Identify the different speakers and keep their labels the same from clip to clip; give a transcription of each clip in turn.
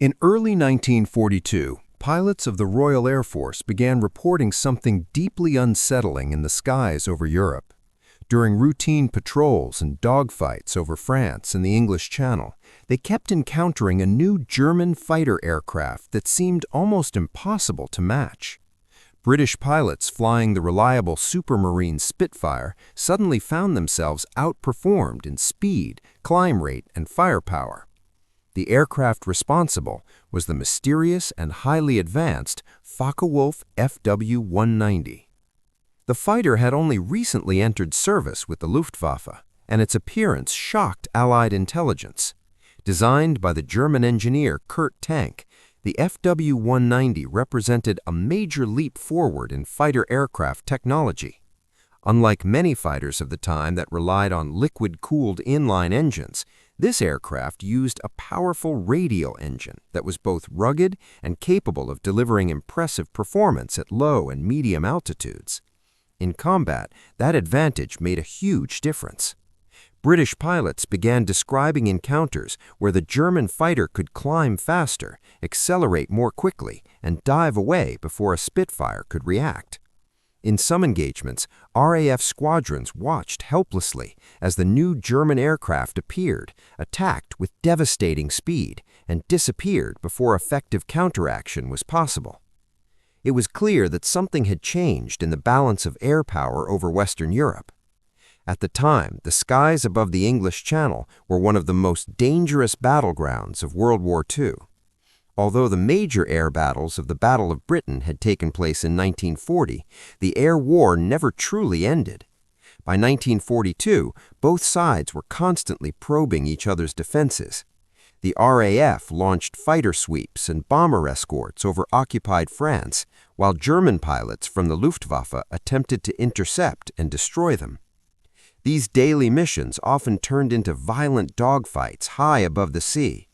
Speaker 1: In early 1942, pilots of the Royal Air Force began reporting something deeply unsettling in the skies over Europe. During routine patrols and dogfights over France and the English Channel, they kept encountering a new German fighter aircraft that seemed almost impossible to match. British pilots flying the reliable Supermarine Spitfire suddenly found themselves outperformed in speed, climb rate, and firepower. The aircraft responsible was the mysterious and highly advanced Focke Wulf Fw-190. The fighter had only recently entered service with the Luftwaffe, and its appearance shocked Allied intelligence. Designed by the German engineer Kurt Tank, the Fw-190 represented a major leap forward in fighter aircraft technology. Unlike many fighters of the time that relied on liquid-cooled inline engines, this aircraft used a powerful radial engine that was both rugged and capable of delivering impressive performance at low and medium altitudes. In combat, that advantage made a huge difference. British pilots began describing encounters where the German fighter could climb faster, accelerate more quickly, and dive away before a Spitfire could react. In some engagements, RAF squadrons watched helplessly as the new German aircraft appeared, attacked with devastating speed, and disappeared before effective counteraction was possible. It was clear that something had changed in the balance of air power over Western Europe. At the time, the skies above the English Channel were one of the most dangerous battlegrounds of World War II. Although the major air battles of the Battle of Britain had taken place in 1940, the air war never truly ended. By 1942, both sides were constantly probing each other's defenses. The RAF launched fighter sweeps and bomber escorts over occupied France, while German pilots from the Luftwaffe attempted to intercept and destroy them. These daily missions often turned into violent dogfights high above the sea.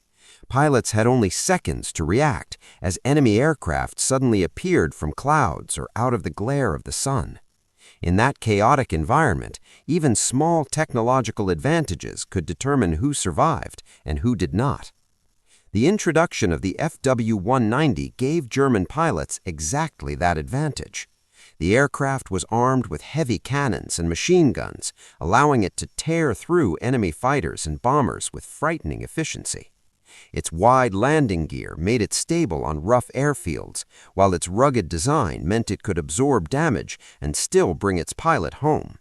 Speaker 1: Pilots had only seconds to react as enemy aircraft suddenly appeared from clouds or out of the glare of the sun. In that chaotic environment, even small technological advantages could determine who survived and who did not. The introduction of the Fw-190 gave German pilots exactly that advantage. The aircraft was armed with heavy cannons and machine guns, allowing it to tear through enemy fighters and bombers with frightening efficiency. Its wide landing gear made it stable on rough airfields, while its rugged design meant it could absorb damage and still bring its pilot home.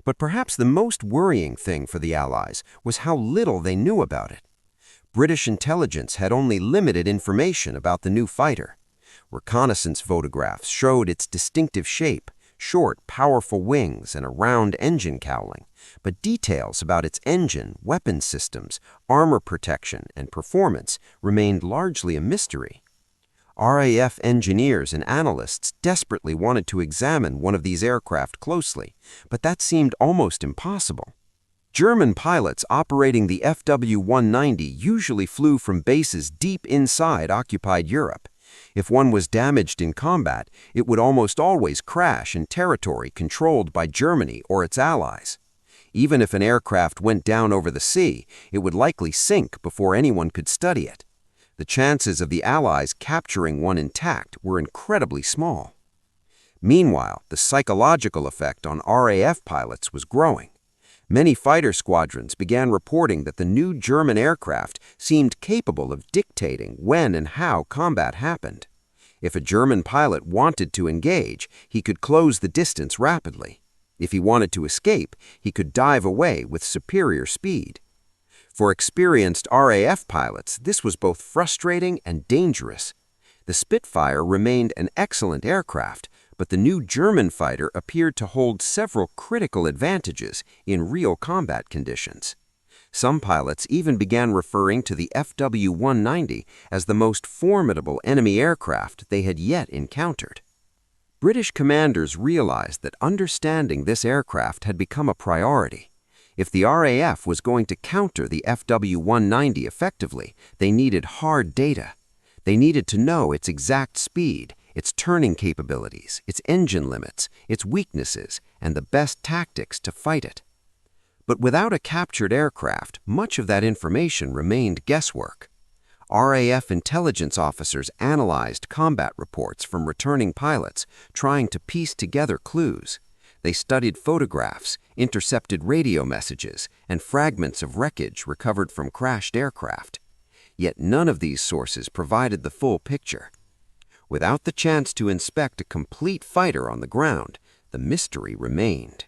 Speaker 1: But perhaps the most worrying thing for the Allies was how little they knew about it. British intelligence had only limited information about the new fighter. Reconnaissance photographs showed its distinctive shape, short, powerful wings, and a round engine cowling, but details about its engine, weapon systems, armor protection, and performance remained largely a mystery. RAF engineers and analysts desperately wanted to examine one of these aircraft closely, but that seemed almost impossible. German pilots operating the Fw-190 usually flew from bases deep inside occupied Europe. If one was damaged in combat, it would almost always crash in territory controlled by Germany or its allies. Even if an aircraft went down over the sea, it would likely sink before anyone could study it. The chances of the Allies capturing one intact were incredibly small. Meanwhile, the psychological effect on RAF pilots was growing. Many fighter squadrons began reporting that the new German aircraft seemed capable of dictating when and how combat happened. If a German pilot wanted to engage, he could close the distance rapidly. If he wanted to escape, he could dive away with superior speed. For experienced RAF pilots, this was both frustrating and dangerous. The Spitfire remained an excellent aircraft, but the new German fighter appeared to hold several critical advantages in real combat conditions. Some pilots even began referring to the Fw-190 as the most formidable enemy aircraft they had yet encountered. British commanders realized that understanding this aircraft had become a priority. If the RAF was going to counter the Fw-190 effectively, they needed hard data. They needed to know its exact speed, its turning capabilities, its engine limits, its weaknesses, and the best tactics to fight it. But without a captured aircraft, much of that information remained guesswork.
Speaker 2: RAF intelligence officers analyzed combat reports from returning pilots, trying to piece together clues. They studied photographs, intercepted radio messages, and fragments of wreckage recovered from crashed aircraft. Yet none of these sources provided the full picture. Without the chance to inspect a complete fighter on the ground, the mystery remained.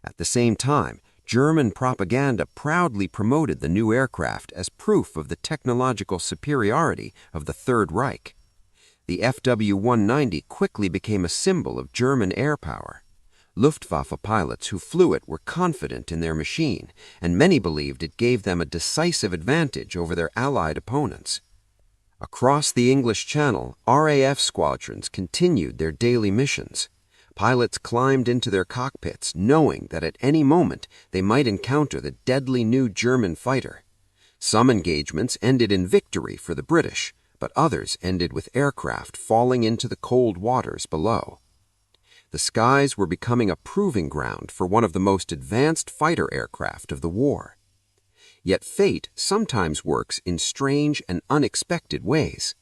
Speaker 2: At the same time, German propaganda proudly promoted the new aircraft as proof of the technological superiority of the Third Reich. The FW-190 quickly became a symbol of German air power. Luftwaffe pilots who flew it were confident in their machine, and many believed it gave them a decisive advantage over their Allied opponents. Across the English Channel, RAF squadrons continued their daily missions. Pilots climbed into their cockpits, knowing that at any moment they might encounter the deadly new German fighter. Some engagements ended in victory for the British, but others ended with aircraft falling into the cold waters below. The skies were becoming a proving ground for one of the most advanced fighter aircraft of the war. Yet fate sometimes works in strange and unexpected ways.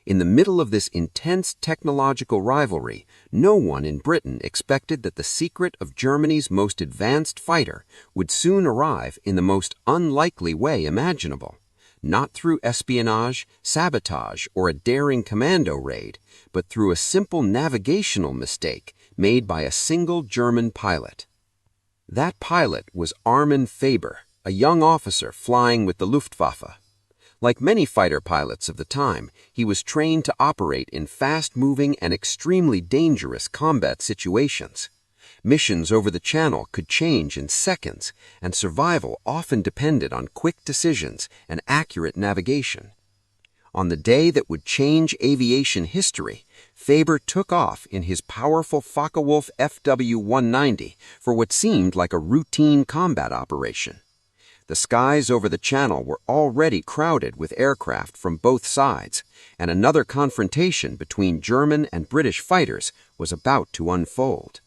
Speaker 2: In the middle of this intense technological rivalry, no one in Britain expected that the secret of Germany's most advanced fighter would soon arrive in the most unlikely way imaginable, not through espionage, sabotage, or a daring commando raid, but through a simple navigational mistake made by a single German pilot. That pilot was Armin Faber, a young officer flying with the Luftwaffe. Like many fighter pilots of the time, he was trained to operate in fast-moving and extremely dangerous combat situations. Missions over the Channel could change in seconds, and survival often depended on quick decisions and accurate navigation. On the day that would change aviation history, Faber took off in his powerful Focke Wulf Fw-190 for what seemed like a routine combat operation. The skies over the Channel were already crowded with aircraft from both sides, and another confrontation between German and British fighters was about to unfold.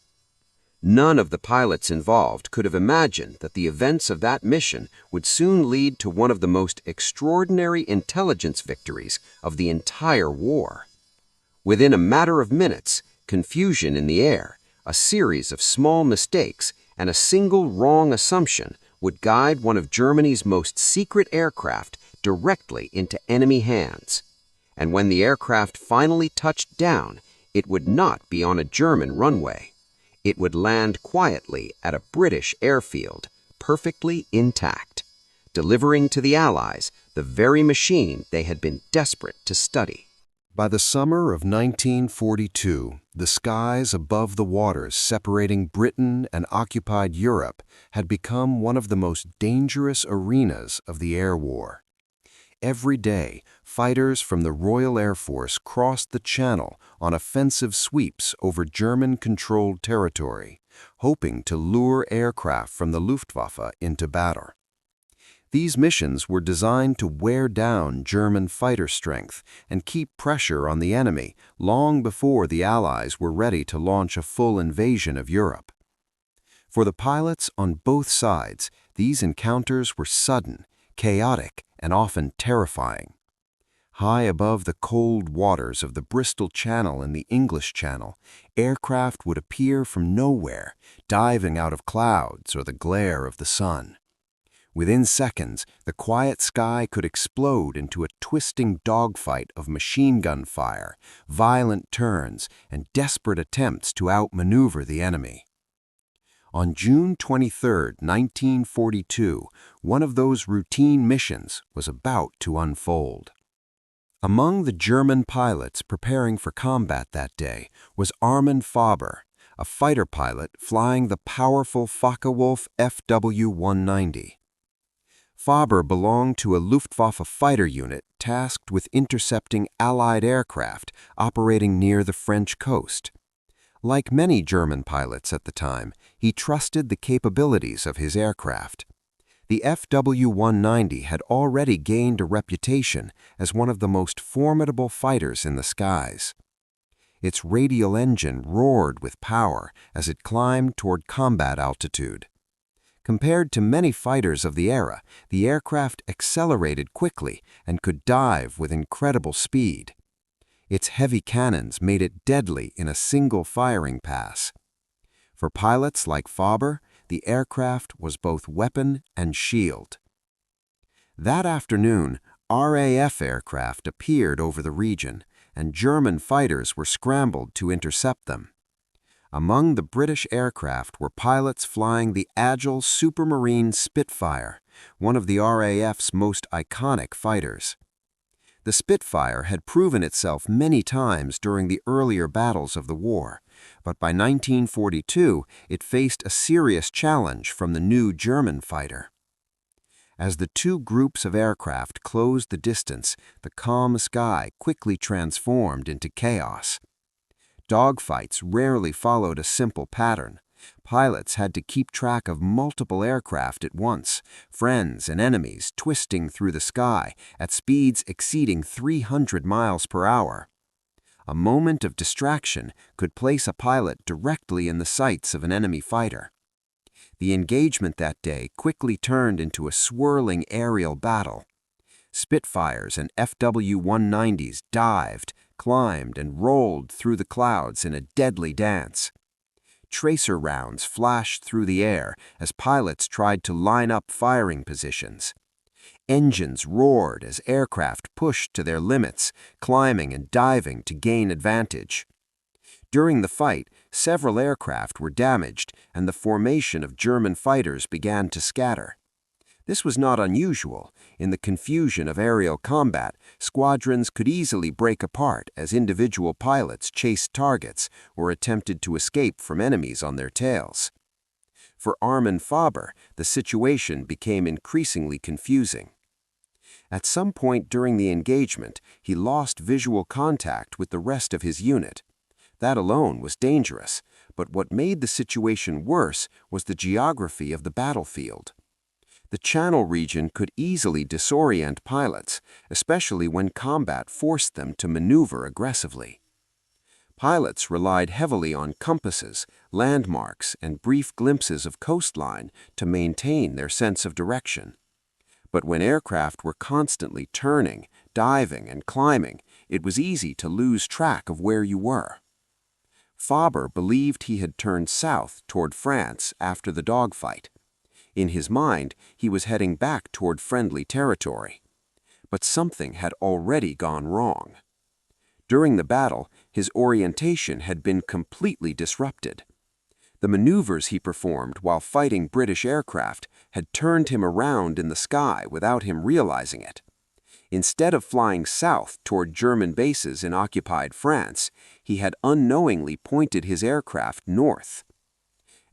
Speaker 2: None of the pilots involved could have imagined that the events of that mission would soon lead to one of the most extraordinary intelligence victories of the entire war. Within a matter of minutes, confusion in the air, a series of small mistakes, and a single wrong assumption would guide one of Germany's most secret aircraft directly into enemy hands. And when the aircraft finally touched down, it would not be on a German runway. It would land quietly at a British airfield, perfectly intact, delivering to the Allies the very machine they had been desperate to study.
Speaker 1: By the summer of 1942, the skies above the waters separating Britain and occupied Europe had become one of the most dangerous arenas of the air war. Every day, fighters from the Royal Air Force crossed the Channel on offensive sweeps over German-controlled territory, hoping to lure aircraft from the Luftwaffe into battle. These missions were designed to wear down German fighter strength and keep pressure on the enemy long before the Allies were ready to launch a full invasion of Europe. For the pilots on both sides, these encounters were sudden, chaotic, and often terrifying. High above the cold waters of the Bristol Channel and the English Channel, aircraft would appear from nowhere, diving out of clouds or the glare of the sun. Within seconds, the quiet sky could explode into a twisting dogfight of machine gun fire, violent turns, and desperate attempts to outmaneuver the enemy. On June 23, 1942, one of those routine missions was about to unfold. Among the German pilots preparing for combat that day was Armin Faber, a fighter pilot flying the powerful Focke Wulf Fw-190. Faber belonged to a Luftwaffe fighter unit tasked with intercepting Allied aircraft operating near the French coast. Like many German pilots at the time, he trusted the capabilities of his aircraft. The Fw-190 had already gained a reputation as one of the most formidable fighters in the skies. Its radial engine roared with power as it climbed toward combat altitude.
Speaker 2: Compared to many fighters of the era, the aircraft accelerated quickly and could dive with incredible speed. Its heavy cannons made it deadly in a single firing pass. For pilots like Faber, the aircraft was both weapon and shield. That afternoon, RAF aircraft appeared over the region, and German fighters were scrambled to intercept them. Among the British aircraft were pilots flying the agile Supermarine Spitfire, one of the RAF's most iconic fighters. The Spitfire had proven itself many times during the earlier battles of the war, but by 1942 it faced a serious challenge from the new German fighter. As the two groups of aircraft closed the distance, the calm sky quickly transformed into chaos. Dogfights rarely followed a simple pattern. Pilots had to keep track of multiple aircraft at once, friends and enemies twisting through the sky at speeds exceeding 300 miles per hour. A moment of distraction could place a pilot directly in the sights of an enemy fighter. The engagement that day quickly turned into a swirling aerial battle. Spitfires and FW-190s dived, climbed, and rolled through the clouds in a deadly dance. Tracer rounds flashed through the air as pilots tried to line up firing positions. Engines roared as aircraft pushed to their limits, climbing and diving to gain advantage. During the fight, several aircraft were damaged, and the formation of German fighters began to scatter. This was not unusual. In the confusion of aerial combat, squadrons could easily break apart as individual pilots chased targets or attempted to escape from enemies on their tails. For Armin Faber, the situation became increasingly confusing. At some point during the engagement, he lost visual contact with the rest of his unit. That alone was dangerous, but what made the situation worse was the geography of the battlefield. The Channel region could easily disorient pilots, especially when combat forced them to maneuver aggressively. Pilots relied heavily on compasses, landmarks, and brief glimpses of coastline to maintain their sense of direction. But when aircraft were constantly turning, diving, and climbing, it was easy to lose track of where you were. Faber believed he had turned south toward France after the dogfight. In his mind, he was heading back toward friendly territory. But something had already gone wrong. During the battle, his orientation had been completely disrupted. The maneuvers he performed while fighting British aircraft had turned him around in the sky without him realizing it. Instead of flying south toward German bases in occupied France, he had unknowingly pointed his aircraft north.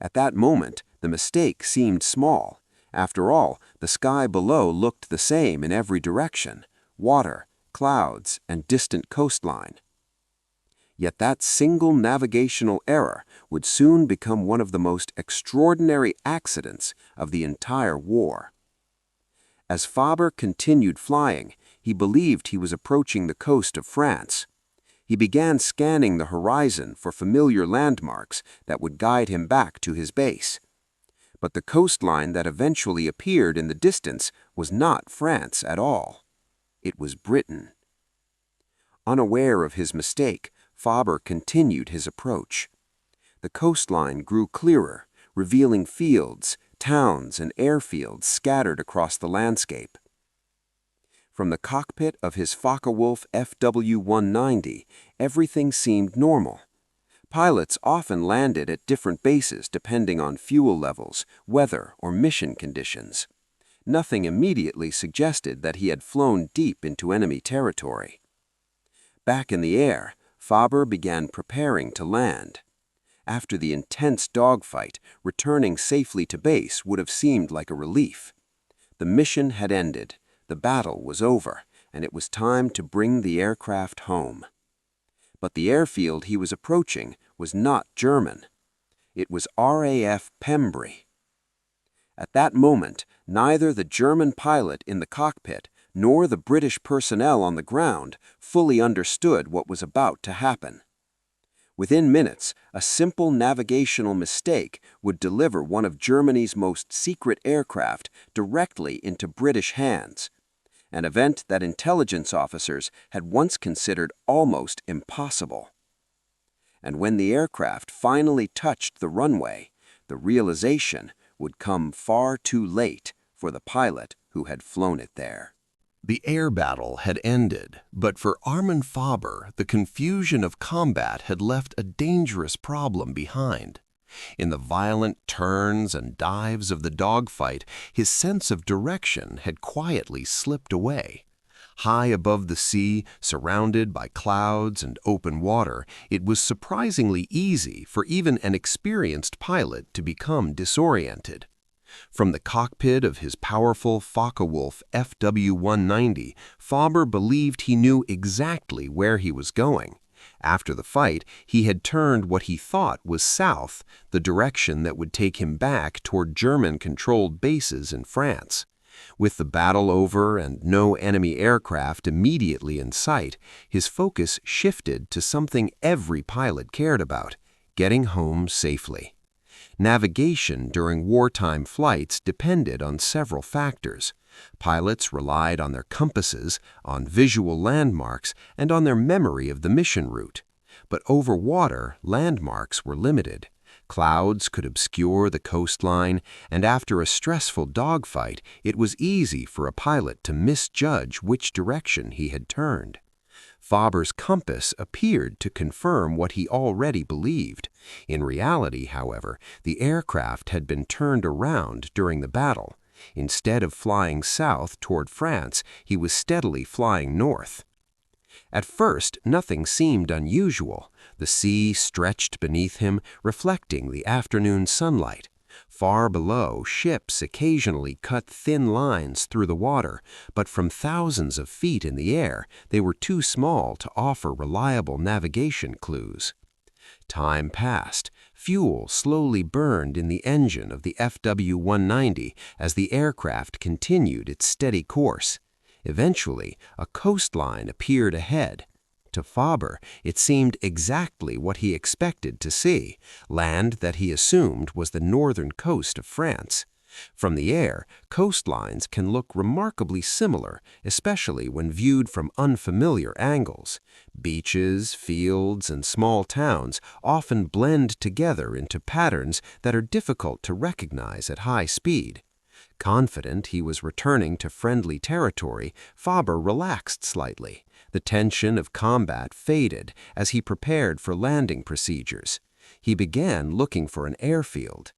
Speaker 2: At that moment, the mistake seemed small. After all, the sky below looked the same in every direction: water, clouds, and distant coastline. Yet that single navigational error would soon become one of the most extraordinary accidents of the entire war. As Faber continued flying, he believed he was approaching the coast of France. He began scanning the horizon for familiar landmarks that would guide him back to his base. But the coastline that eventually appeared in the distance was not France at all. It was Britain. Unaware of his mistake, Faber continued his approach. The coastline grew clearer, revealing fields, towns, and airfields scattered across the landscape. From the cockpit of his Focke Wulf Fw-190, everything seemed normal. Pilots often landed at different bases depending on fuel levels, weather, or mission conditions. Nothing immediately suggested that he had flown deep into enemy territory. Back in the air, Faber began preparing to land. After the intense dogfight, returning safely to base would have seemed like a relief. The mission had ended. The battle was over, and it was time to bring the aircraft home. But the airfield he was approaching was not German. It was RAF Pembrey. At that moment, neither the German pilot in the cockpit nor the British personnel on the ground fully understood what was about to happen. Within minutes, a simple navigational mistake would deliver one of Germany's most secret aircraft directly into British hands, an event that intelligence officers had once considered almost impossible. And when the aircraft finally touched the runway, the realization would come far too late for the pilot who had flown it there.
Speaker 3: The air battle had ended, but for Armin Faber, the confusion of combat had left a dangerous problem behind. In the violent turns and dives of the dogfight, his sense of direction had quietly slipped away. High above the sea, surrounded by clouds and open water, it was surprisingly easy for even an experienced pilot to become disoriented. From the cockpit of his powerful Focke Wulf Fw-190, Faber believed he knew exactly where he was going. After the fight, he had turned what he thought was south, the direction that would take him back toward German-controlled bases in France. With the battle over and no enemy aircraft immediately in sight, his focus shifted to something every pilot cared about: getting home safely. Navigation during wartime flights depended on several factors. Pilots relied on their compasses, on visual landmarks, and on their memory of the mission route. But over water, landmarks were limited. Clouds could obscure the coastline, and after a stressful dogfight, it was easy for a pilot to misjudge which direction he had turned. Faber's compass appeared to confirm what he already believed. In reality, however, the aircraft had been turned around during the battle. Instead of flying south toward France, he was steadily flying north. At first, nothing seemed unusual. The sea stretched beneath him, reflecting the afternoon sunlight. Far below, ships occasionally cut thin lines through the water, but from thousands of feet in the air, they were too small to offer reliable navigation clues. Time passed. Fuel slowly burned in the engine of the Fw-190 as the aircraft continued its steady course. Eventually, a coastline appeared ahead. To Faber, it seemed exactly what he expected to see, land that he assumed was the northern coast of France. From the air, coastlines can look remarkably similar, especially when viewed from unfamiliar angles. Beaches, fields, and small towns often blend together into patterns that are difficult to recognize at high speed. Confident he was returning to friendly territory, Faber relaxed slightly. The tension of combat faded as he prepared for landing procedures. He began looking for an airfield.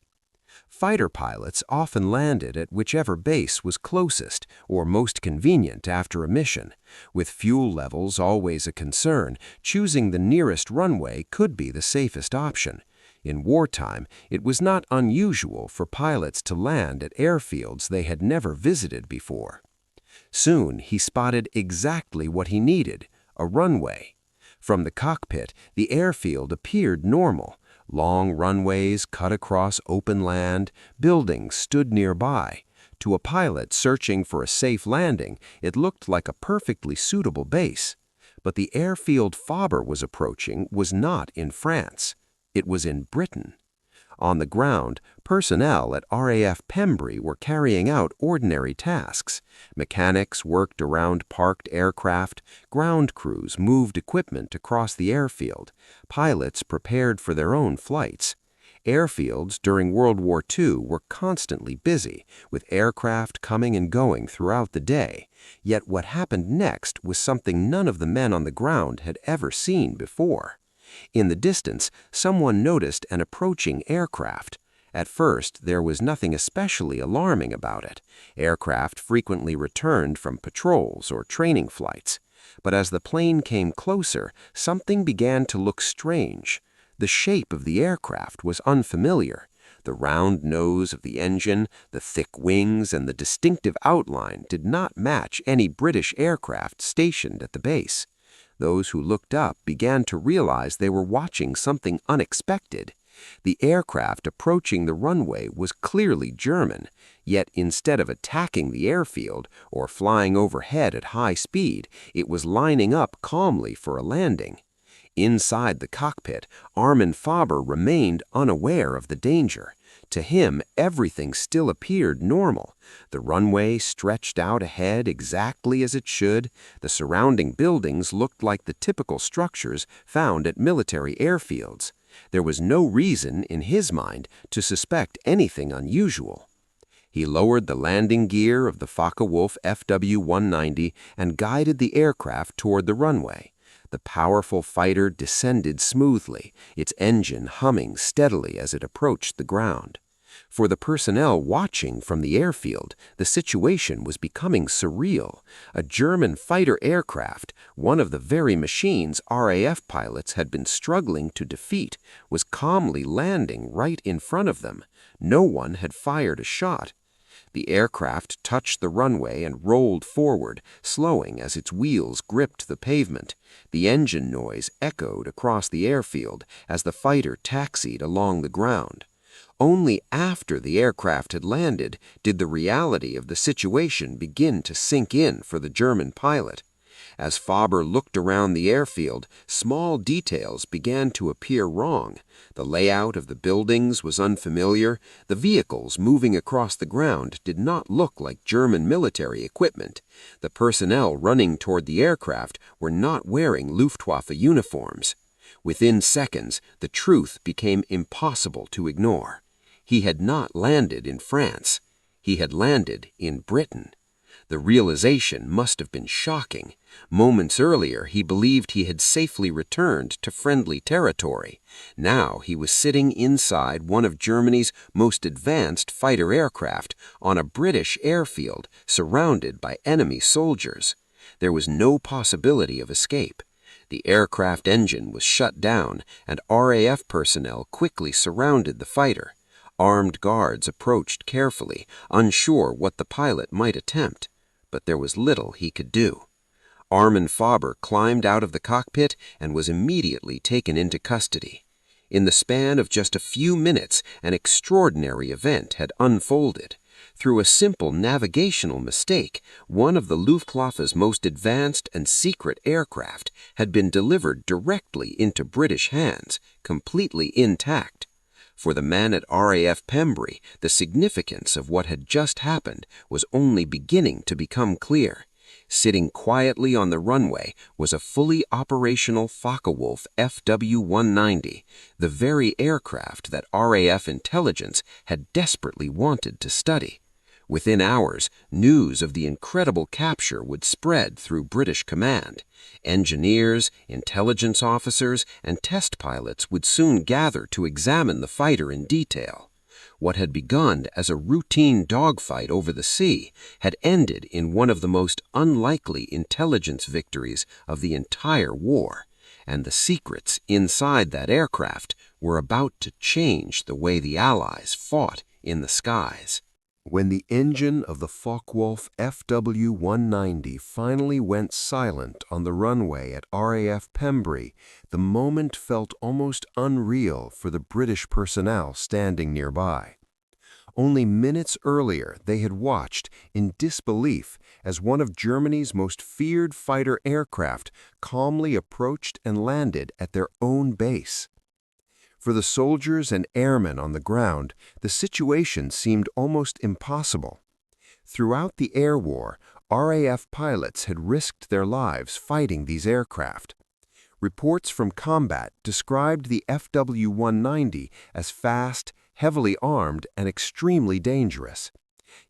Speaker 3: Fighter pilots often landed at whichever base was closest or most convenient after a mission. With fuel levels always a concern, choosing the nearest runway could be the safest option. In wartime, it was not unusual for pilots to land at airfields they had never visited before. Soon, he spotted exactly what he needed: a runway. From the cockpit, the airfield appeared normal. Long runways cut across open land, buildings stood nearby. To a pilot searching for a safe landing, it looked like a perfectly suitable base. But the airfield Faber was approaching was not in France. It was in Britain. On the ground, personnel at RAF Pembrey were carrying out ordinary tasks. Mechanics worked around parked aircraft, ground crews moved equipment across the airfield, pilots prepared for their own flights. Airfields during World War II were constantly busy, with aircraft coming and going throughout the day. Yet what happened next was something none of the men on the ground had ever seen before. In the distance, someone noticed an approaching aircraft. At first, there was nothing especially alarming about it. Aircraft frequently returned from patrols or training flights. But as the plane came closer, something began to look strange. The shape of the aircraft was unfamiliar. The round nose of the engine, the thick wings, and the distinctive outline did not match any British aircraft stationed at the base. Those who looked up began to realize they were watching something unexpected. The aircraft approaching the runway was clearly German, yet instead of attacking the airfield or flying overhead at high speed, it was lining up calmly for a landing.
Speaker 2: Inside the cockpit, Armin Faber remained unaware of the danger. To him, everything still appeared normal. The runway stretched out ahead exactly as it should. The surrounding buildings looked like the typical structures found at military airfields. There was no reason, in his mind, to suspect anything unusual. He lowered the landing gear of the Focke Wulf Fw-190 and guided the aircraft toward the runway. The powerful fighter descended smoothly, its engine humming steadily as it approached the ground. For the personnel watching from the airfield, the situation was becoming surreal. A German fighter aircraft, one of the very machines RAF pilots had been struggling to defeat, was calmly landing right in front of them. No one had fired a shot. The aircraft touched the runway and rolled forward, slowing as its wheels gripped the pavement. The engine noise echoed across the airfield as the fighter taxied along the ground. Only after the aircraft had landed did the reality of the situation begin to sink in for the German pilot. As Faber looked around the airfield, small details began to appear wrong. The layout of the buildings was unfamiliar. The vehicles moving across the ground did not look like German military equipment. The personnel running toward the aircraft were not wearing Luftwaffe uniforms. Within seconds, the truth became impossible to ignore. He had not landed in France. He had landed in Britain. The realization must have been shocking. Moments earlier, he believed he had safely returned to friendly territory. Now he was sitting inside one of Germany's most advanced fighter aircraft on a British airfield, surrounded by enemy soldiers. There was no possibility of escape. The aircraft engine was shut down, and RAF personnel quickly surrounded the fighter. Armed guards approached carefully, unsure what the pilot might attempt. But there was little he could do. Armin Faber climbed out of the cockpit and was immediately taken into custody. In the span of just a few minutes, an extraordinary event had unfolded. Through a simple navigational mistake, one of the Luftwaffe's most advanced and secret aircraft had been delivered directly into British hands, completely intact. For the man at RAF Pembrey, the significance of what had just happened was only beginning to become clear. Sitting quietly on the runway was a fully operational Focke Wulf Fw-190, the very aircraft that RAF intelligence had desperately wanted to study. Within hours, news of the incredible capture would spread through British command. Engineers, intelligence officers, and test pilots would soon gather to examine the fighter in detail. What had begun as a routine dogfight over the sea had ended in one of the most unlikely intelligence victories of the entire war, and the secrets inside that aircraft were about to change the way the Allies fought in the skies.
Speaker 1: When the engine of the Focke Wulf Fw-190 finally went silent on the runway at RAF Pembrey, the moment felt almost unreal for the British personnel standing nearby. Only minutes earlier, they had watched in disbelief as one of Germany's most feared fighter aircraft calmly approached and landed at their own base. For the soldiers and airmen on the ground, the situation seemed almost impossible. Throughout the air war, RAF pilots had risked their lives fighting these aircraft. Reports from combat described the Fw-190 as fast, heavily armed, and extremely dangerous.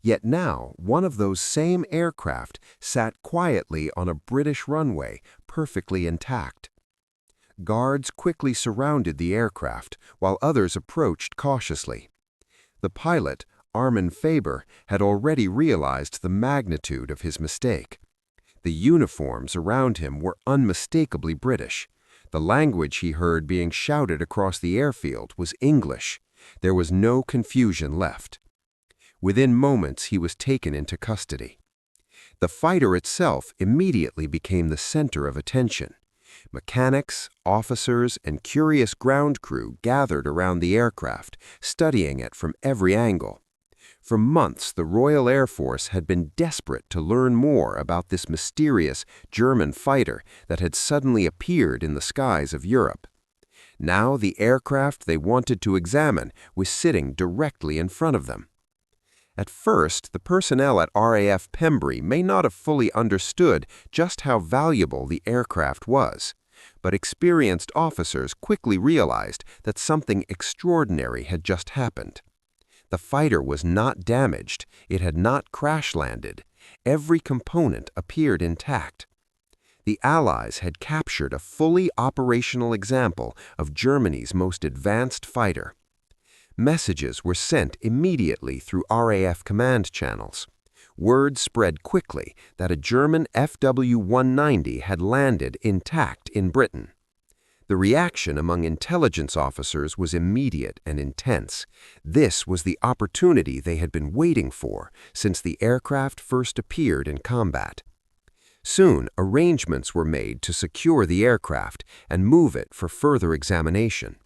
Speaker 1: Yet now, one of those same aircraft sat quietly on a British runway, perfectly intact. Guards quickly surrounded the aircraft, while others approached cautiously. The pilot, Armin Faber, had already realized the magnitude of his mistake. The uniforms around him were unmistakably British. The language he heard being shouted across the airfield was English. There was no confusion left. Within moments, he was taken into custody. The fighter itself immediately became the center of attention. Mechanics, officers, and curious ground crew gathered around the aircraft, studying it from every angle.
Speaker 2: For months, the Royal Air Force had been desperate to learn more about this mysterious German fighter that had suddenly appeared in the skies of Europe. Now the aircraft they wanted to examine was sitting directly in front of them. At first, the personnel at RAF Pembrey may not have fully understood just how valuable the aircraft was, but experienced officers quickly realized that something extraordinary had just happened. The fighter was not damaged, it had not crash-landed. Every component appeared intact. The Allies had captured a fully operational example of Germany's most advanced fighter. Messages were sent immediately through RAF command channels. Word spread quickly that a German FW-190 had landed intact in Britain. The reaction among intelligence officers was immediate and intense. This was the opportunity they had been waiting for since the aircraft first appeared in combat. Soon, arrangements were made to secure the aircraft and move it for further examination.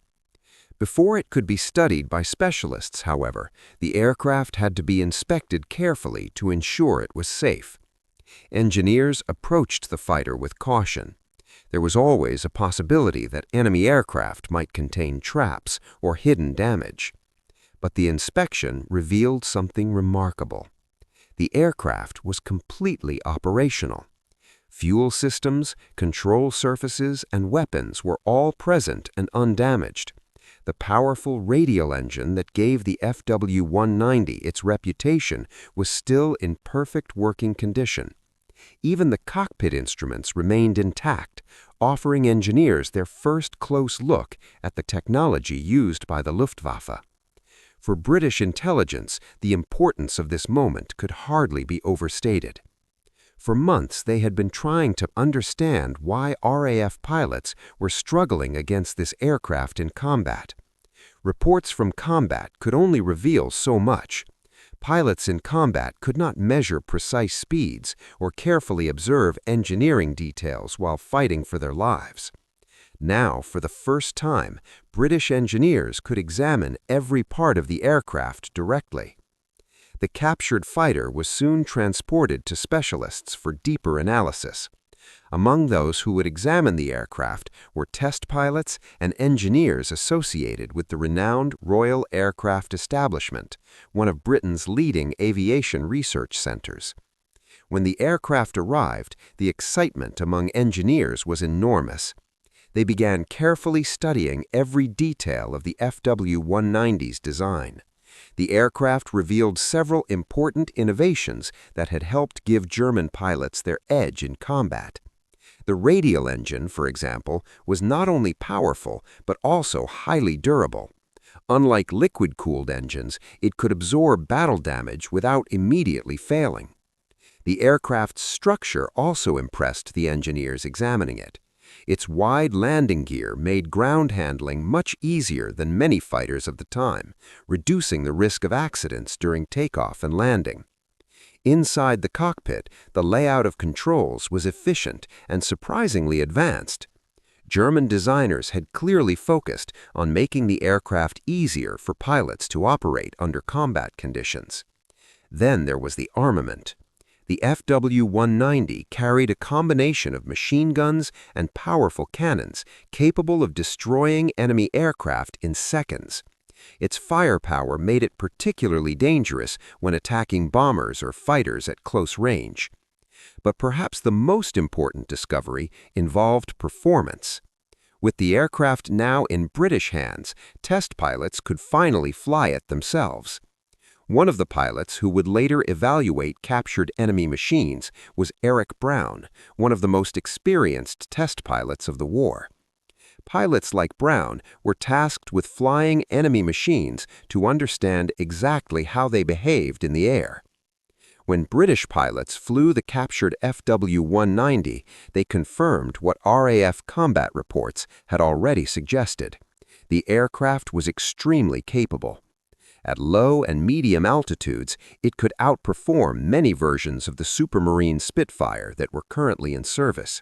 Speaker 2: Before it could be studied by specialists, however, the aircraft had to be inspected carefully to ensure it was safe. Engineers approached the fighter with caution. There was always a possibility that enemy aircraft might contain traps or hidden damage. But the inspection revealed something remarkable. The aircraft was completely operational. Fuel systems, control surfaces, and weapons were all present and undamaged. The powerful radial engine that gave the FW-190 its reputation was still in perfect working condition. Even the cockpit instruments remained intact, offering engineers their first close look at the technology used by the Luftwaffe. For British intelligence, the importance of this moment could hardly be overstated. For months, they had been trying to understand why RAF pilots were struggling against this aircraft in combat. Reports from combat could only reveal so much. Pilots in combat could not measure precise speeds or carefully observe engineering details while fighting for their lives. Now, for the first time, British engineers could examine every part of the aircraft directly. The captured fighter was soon transported to specialists for deeper analysis. Among those who would examine the aircraft were test pilots and engineers associated with the renowned Royal Aircraft Establishment, one of Britain's leading aviation research centers. When the aircraft arrived, the excitement among engineers was enormous. They began carefully studying every detail of the FW-190's design. The aircraft revealed several important innovations that had helped give German pilots their edge in combat. The radial engine, for example, was not only powerful, but also highly durable. Unlike liquid-cooled engines, it could absorb battle damage without immediately failing. The aircraft's structure also impressed the engineers examining it. Its wide landing gear made ground handling much easier than many fighters of the time, reducing the risk of accidents during takeoff and landing. Inside the cockpit, the layout of controls was efficient and surprisingly advanced. German designers had clearly focused on making the aircraft easier for pilots to operate under combat conditions. Then there was the armament. The FW-190 carried a combination of machine guns and powerful cannons capable of destroying enemy aircraft in seconds. Its firepower made it particularly dangerous when attacking bombers or fighters at close range. But perhaps the most important discovery involved performance. With the aircraft now in British hands, test pilots could finally fly it themselves. One of the pilots who would later evaluate captured enemy machines was Eric Brown, one of the most experienced test pilots of the war. Pilots like Brown were tasked with flying enemy machines to understand exactly how they behaved in the air. When British pilots flew the captured FW-190, they confirmed what RAF combat reports had already suggested. The aircraft was extremely capable. At low and medium altitudes, it could outperform many versions of the Supermarine Spitfire that were currently in service.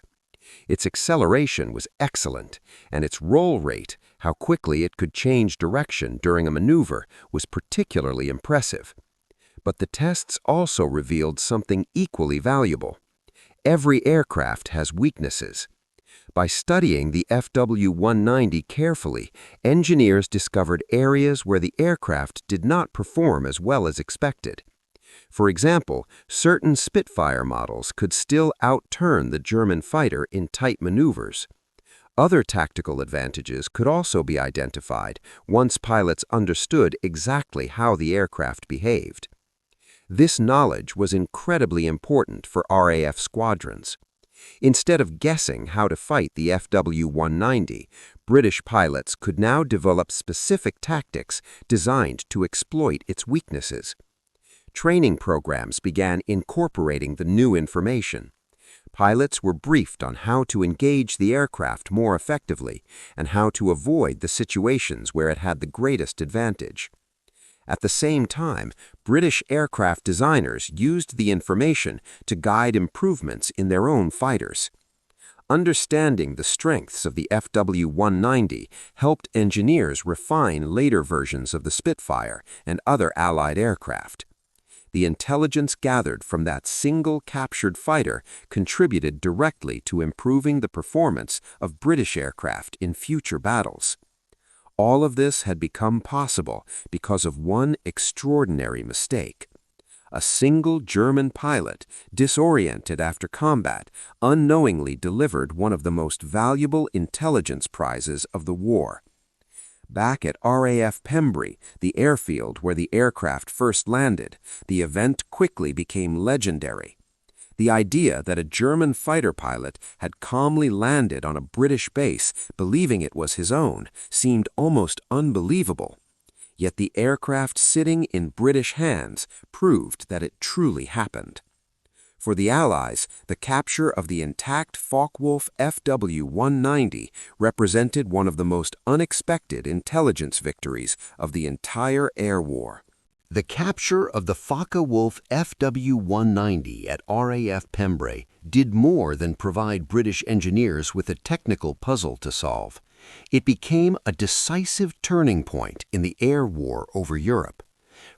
Speaker 2: Its acceleration was excellent, and its roll rate, how quickly it could change direction during a maneuver, was particularly impressive. But the tests also revealed something equally valuable. Every aircraft has weaknesses. By studying the FW-190 carefully, engineers discovered areas where the aircraft did not perform as well as expected. For example, certain Spitfire models could still outturn the German fighter in tight maneuvers. Other tactical advantages could also be identified once pilots understood exactly how the aircraft behaved. This knowledge was incredibly important for RAF squadrons. Instead of guessing how to fight the FW-190, British pilots could now develop specific tactics designed to exploit its weaknesses. Training programs began incorporating the new information. Pilots were briefed on how to engage the aircraft more effectively and how to avoid the situations where it had the greatest advantage. At the same time, British aircraft designers used the information to guide improvements in their own fighters. Understanding the strengths of the FW-190 helped engineers refine later versions of the Spitfire and other Allied aircraft. The intelligence gathered from that single captured fighter contributed directly to improving the performance of British aircraft in future battles. All of this had become possible because of one extraordinary mistake. A single German pilot, disoriented after combat, unknowingly delivered one of the most valuable intelligence prizes of the war. Back at RAF Pembrey, the airfield where the aircraft first landed, the event quickly became legendary. The idea that a German fighter pilot had calmly landed on a British base, believing it was his own, seemed almost unbelievable. Yet the aircraft sitting in British hands proved that it truly happened. For the Allies, the capture of the intact Focke Wulf FW-190 represented one of the most unexpected intelligence victories of the entire air war.
Speaker 3: The capture of the Focke Wulf Fw-190 at RAF Pembrey did more than provide British engineers with a technical puzzle to solve. It became a decisive turning point in the air war over Europe.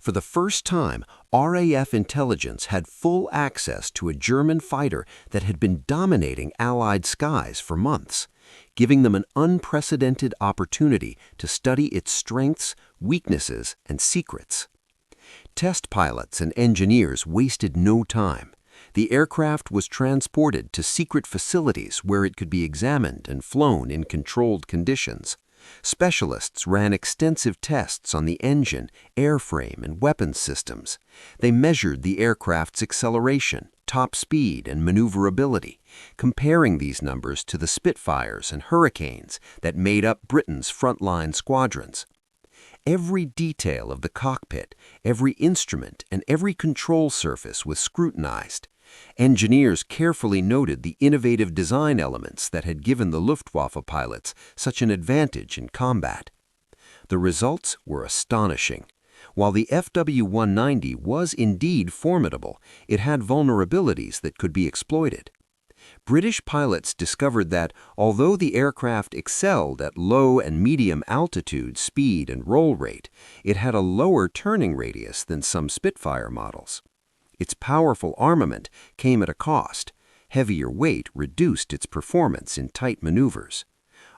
Speaker 3: For the first time, RAF intelligence had full access to a German fighter that had been dominating Allied skies for months, giving them an unprecedented opportunity to study its strengths, weaknesses, and secrets. Test pilots and engineers wasted no time. The aircraft was transported to secret facilities where it could be examined and flown in controlled conditions. Specialists ran extensive tests on the engine, airframe, and weapons systems. They measured the aircraft's acceleration, top speed, and maneuverability, comparing these numbers to the Spitfires and Hurricanes that made up Britain's frontline squadrons. Every detail of the cockpit, every instrument, and every control surface was scrutinized. Engineers carefully noted the innovative design elements that had given the Luftwaffe pilots such an advantage in combat. The results were astonishing. While the FW-190 was indeed formidable, it had vulnerabilities that could be exploited. British pilots discovered that, although the aircraft excelled at low and medium altitude, speed, and roll rate, it had a lower turning radius than some Spitfire models. Its powerful armament came at a cost. Heavier weight reduced its performance in tight maneuvers.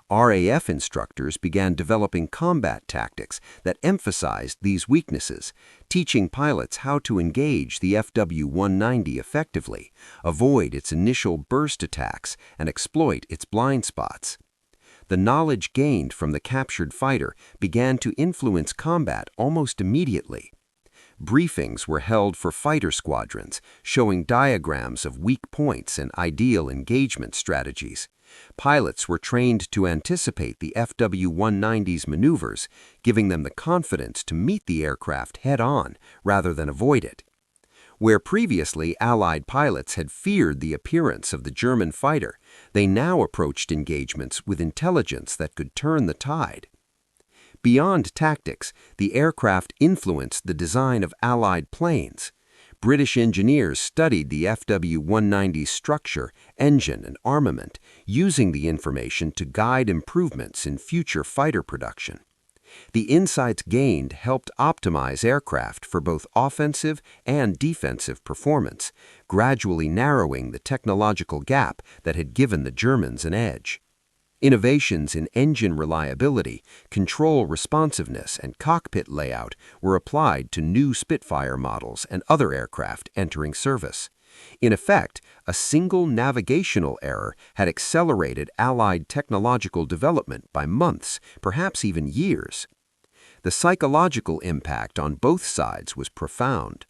Speaker 3: RAF instructors began developing combat tactics that emphasized these weaknesses, teaching pilots how to engage the FW-190 effectively, avoid its initial burst attacks, and exploit its blind spots. The knowledge gained from the captured fighter began to influence combat almost immediately. Briefings were held for fighter squadrons, showing diagrams of weak points and ideal engagement strategies. Pilots were trained to anticipate the FW-190's maneuvers, giving them the confidence to meet the aircraft head-on rather than avoid it. Where previously Allied pilots had feared the appearance of the German fighter, they now approached engagements with intelligence that could turn the tide. Beyond tactics, the aircraft influenced the design of Allied planes. British engineers studied the FW-190's structure, engine, and armament, using the information to guide improvements in future fighter production.
Speaker 2: The insights gained helped optimize aircraft for both offensive and defensive performance, gradually narrowing the technological gap that had given the Germans an edge. Innovations in engine reliability, control responsiveness, and cockpit layout were applied to new Spitfire models and other aircraft entering service. In effect, a single navigational error had accelerated Allied technological development by months, perhaps even years. The psychological impact on both sides was profound.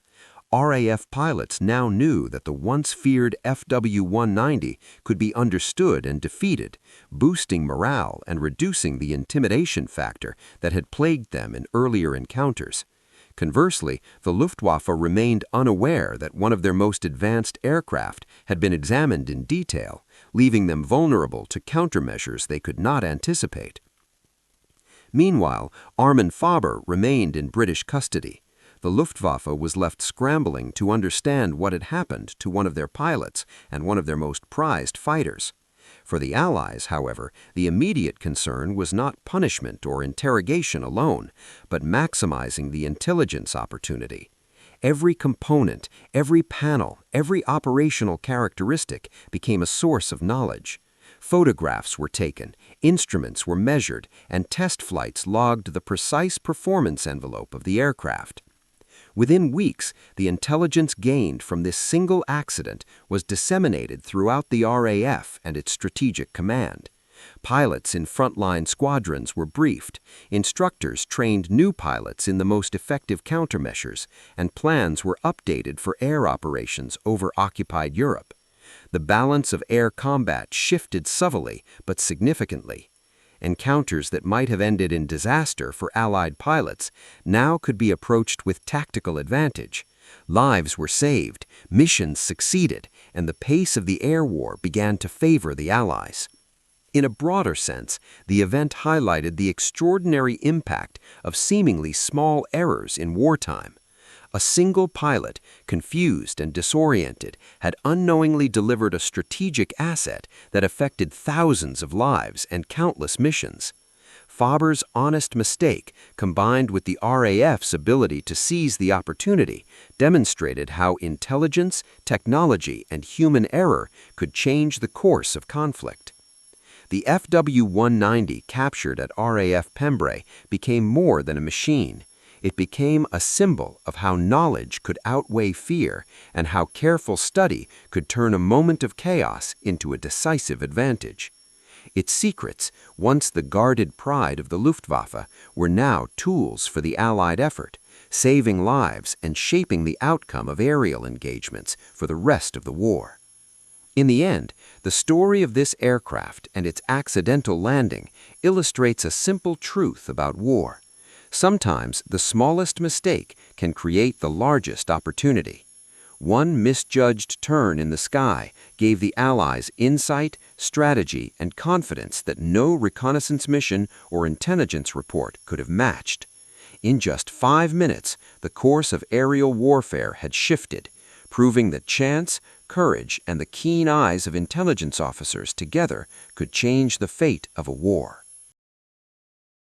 Speaker 2: RAF pilots now knew that the once feared FW-190 could be understood and defeated, boosting morale and reducing the intimidation factor that had plagued them in earlier encounters. Conversely, the Luftwaffe remained unaware that one of their most advanced aircraft had been examined in detail, leaving them vulnerable to countermeasures they could not anticipate. Meanwhile, Armin Faber remained in British custody. The Luftwaffe was left scrambling to understand what had happened to one of their pilots and one of their most prized fighters. For the Allies, however, the immediate concern was not punishment or interrogation alone, but maximizing the intelligence opportunity. Every component, every panel, every operational characteristic became a source of knowledge. Photographs were taken, instruments were measured, and test flights logged the precise performance envelope of the aircraft. Within weeks, the intelligence gained from this single accident was disseminated throughout the RAF and its strategic command. Pilots in frontline squadrons were briefed, instructors trained new pilots in the most effective countermeasures, and plans were updated for air operations over occupied Europe. The balance of air combat shifted subtly but significantly. Encounters that might have ended in disaster for Allied pilots now could be approached with tactical advantage. Lives were saved, missions succeeded, and the pace of the air war began to favor the Allies. In a broader sense, the event highlighted the extraordinary impact of seemingly small errors in wartime. A single pilot, confused and disoriented, had unknowingly delivered a strategic asset that affected thousands of lives and countless missions. Faber's honest mistake, combined with the RAF's ability to seize the opportunity, demonstrated how intelligence, technology, and human error could change the course of conflict. The FW-190 captured at RAF Pembrey became more than a machine. It became a symbol of how knowledge could outweigh fear and how careful study could turn a moment of chaos into a decisive advantage. Its secrets, once the guarded pride of the Luftwaffe, were now tools for the Allied effort, saving lives and shaping the outcome of aerial engagements for the rest of the war. In the end, the story of this aircraft and its accidental landing illustrates a simple truth about war. Sometimes the smallest mistake can create the largest opportunity. One misjudged turn in the sky gave the Allies insight, strategy, and confidence that no reconnaissance mission or intelligence report could have matched. In just 5 minutes, the course of aerial warfare had shifted, proving that chance, courage, and the keen eyes of intelligence officers together could change the fate of a war.